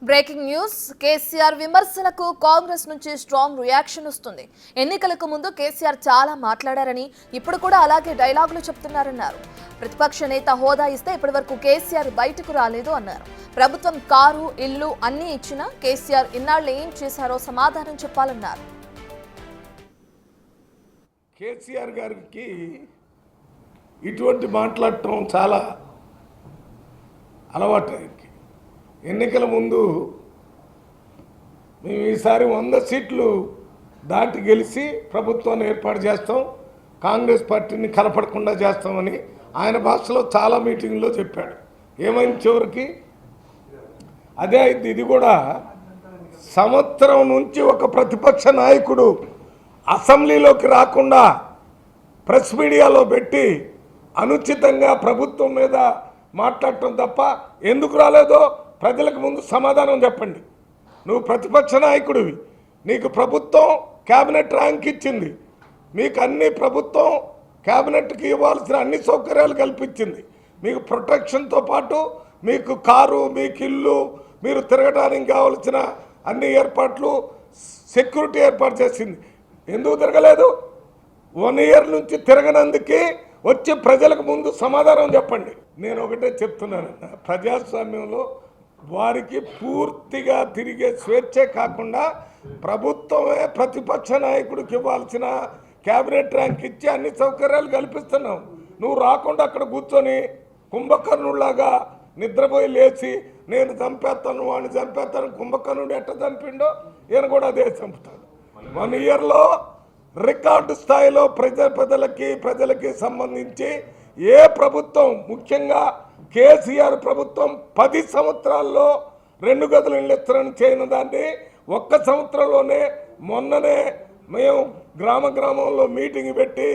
Breaking news KCR విమర్శలకు కాంగ్రెస్ నుంచి strong reaction వస్తుంది. ఎన్నికలకు ముందు కేసీఆర్ చాలా మాట్లాడారని ఇప్పుడు కూడా అలాగే డైలాగులు చెప్తున్నారన్నారు. ప్రతిపక్ష నేత హోదా ఇస్తే ఇప్పటివరకు కేసీఆర్ బయటకు రాలేదు అన్నారు. ప్రభుత్వం కారు ఇల్లు అన్నీ ఇచ్చినా కేసీఆర్ ఇన్నాళ్ళు ఏం చేశారో సమాధానం చెప్పాలన్నారు. కేసీఆర్ గారికి ఇటువంటి మాట్లాడటం చాలా అలవాటు. ఎన్నికల ముందు మేము ఈసారి 100 సీట్లు దాటి గెలిచి ప్రభుత్వాన్ని ఏర్పాటు చేస్తాం, కాంగ్రెస్ పార్టీని కలపడకుండా చేస్తామని ఆయన భాషలో చాలా మీటింగ్లో చెప్పాడు. ఏమైంది చివరికి? అదే అయింది. ఇది కూడా సంవత్సరం నుంచి ఒక ప్రతిపక్ష నాయకుడు అసెంబ్లీలోకి రాకుండా ప్రెస్ మీడియాలో పెట్టి అనుచితంగా ప్రభుత్వం మీద మాట్లాడటం తప్ప ఎందుకు రాలేదో ప్రజలకు ముందు సమాధానం చెప్పండి. నువ్వు ప్రతిపక్ష నాయకుడివి, నీకు ప్రభుత్వం క్యాబినెట్ ర్యాంక్ ఇచ్చింది, మీకు అన్ని ప్రభుత్వం క్యాబినెట్కి ఇవ్వాల్సిన అన్ని సౌకర్యాలు కల్పించింది, మీకు ప్రొటెక్షన్తో పాటు మీకు కారు, మీకు ఇల్లు, మీరు తిరగడానికి కావాల్సిన అన్ని ఏర్పాట్లు, సెక్యూరిటీ ఏర్పాటు చేసింది. ఎందుకు తిరగలేదు? 1 ఇయర్ నుంచి తిరగనందుకే వచ్చి ప్రజలకు ముందు సమాధానం చెప్పండి. నేను ఒకటే చెప్తున్నాను, ప్రజాస్వామ్యంలో వారికి పూర్తిగా తిరిగే స్వేచ్ఛే కాకుండా ప్రభుత్వమే ప్రతిపక్ష నాయకుడికి ఇవ్వాల్సిన క్యాబినెట్ ర్యాంక్ ఇచ్చి అన్ని సౌకర్యాలు కల్పిస్తున్నాం. నువ్వు రాకుండా అక్కడ కూర్చొని కుంభకర్ణులాగా నిద్రపోయి లేచి నేను చంపేస్తాను, వాడిని చంపేస్తాను, కుంభకర్ణుడు ఎట్ట చంపిండో ఈయన కూడా అదే చంపుతాడు. 1 ఇయర్లో రికార్డు స్థాయిలో ప్రజలకి సంబంధించి ఏ ప్రభుత్వం, ముఖ్యంగా కేసీఆర్ ప్రభుత్వం 10 సంవత్సరాల్లో 2 గదులు ఇళ్ళు ఇస్తారని చేయని దాన్ని 1 సంవత్సరంలోనే మొన్ననే మేము గ్రామంలో మీటింగ్ పెట్టి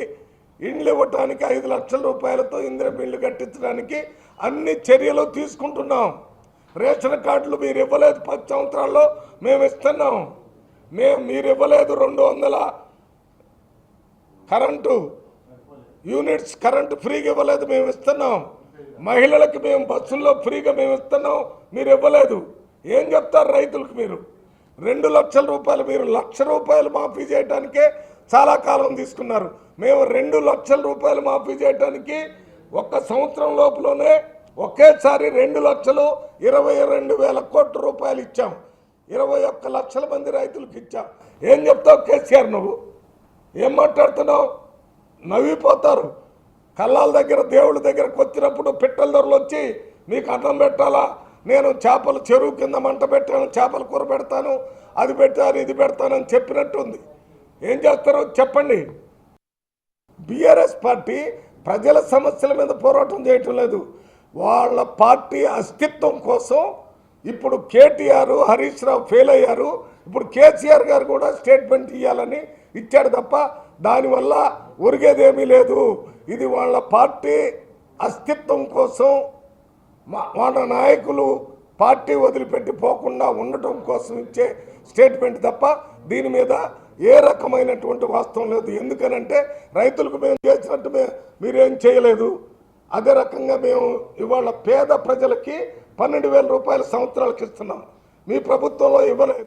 ఇండ్లు ఇవ్వటానికి 5 లక్షల రూపాయలతో ఇందిరమ్మ ఇల్లు కట్టించడానికి అన్ని చర్యలు తీసుకుంటున్నాం. రేషన్ కార్డులు మీరు ఇవ్వలేదు 10 సంవత్సరాల్లో, మేము ఇస్తున్నాం. మీరు ఇవ్వలేదు 200 కరెంటు యూనిట్స్, కరెంటు ఫ్రీగా ఇవ్వలేదు, మేము ఇస్తున్నాం. మహిళలకు మేము బస్సుల్లో ఫ్రీగా మేము ఇస్తున్నాం, మీరు ఇవ్వలేదు. ఏం చెప్తారు రైతులకు? మీరు 2 లక్షల రూపాయలు, మీరు 1 లక్ష రూపాయలు మాఫీ చేయడానికే చాలా కాలం తీసుకున్నారు. మేము 2 లక్షల రూపాయలు మాఫీ చేయడానికి 1 సంవత్సరం లోపలనే ఒకేసారి 2,22,000 కోట్ల రూపాయలు ఇచ్చాం. 21 లక్షల మంది రైతులకు ఇచ్చాం. ఏం చెప్తావు కేసీఆర్? నువ్వు ఏం మాట్లాడుతున్నావు? నవ్విపోతారు. కళ్ళాల దగ్గర, దేవుళ్ళ దగ్గరకు వచ్చినప్పుడు పిట్టల ధరలు వచ్చి మీకు అన్నం పెట్టాలా, నేను చేపలు చెరువు కింద మంట పెట్టాను, చేపల కూర పెడతాను, అది పెట్టాను, ఇది పెడతానని చెప్పినట్టుంది. ఏం చేస్తారో చెప్పండి. బీఆర్ఎస్ పార్టీ ప్రజల సమస్యల మీద పోరాటం చేయటం లేదు, వాళ్ళ పార్టీ అస్తిత్వం కోసం. ఇప్పుడు కేటీఆర్, హరీష్ రావు ఫెయిల్ అయ్యారు, ఇప్పుడు కేసీఆర్ గారు కూడా స్టేట్మెంట్ ఇవ్వాలని ఇచ్చాడు తప్ప దానివల్ల ఒరిగేదేమీ లేదు. ఇది వాళ్ళ పార్టీ అస్తిత్వం కోసం, వాళ్ళ నాయకులు పార్టీ వదిలిపెట్టి పోకుండా ఉండటం కోసం ఇచ్చే స్టేట్మెంట్ తప్ప దీని మీద ఏ రకమైనటువంటి వాస్తవం లేదు. ఎందుకనంటే రైతులకు మేము చేసినట్టు మీరేం చేయలేదు. అదే రకంగా మేము ఇవాళ పేద ప్రజలకి 12,000 రూపాయల సంవత్సరాలకు ఇస్తున్నాం, మీ ప్రభుత్వంలో ఇవ్వలేదు.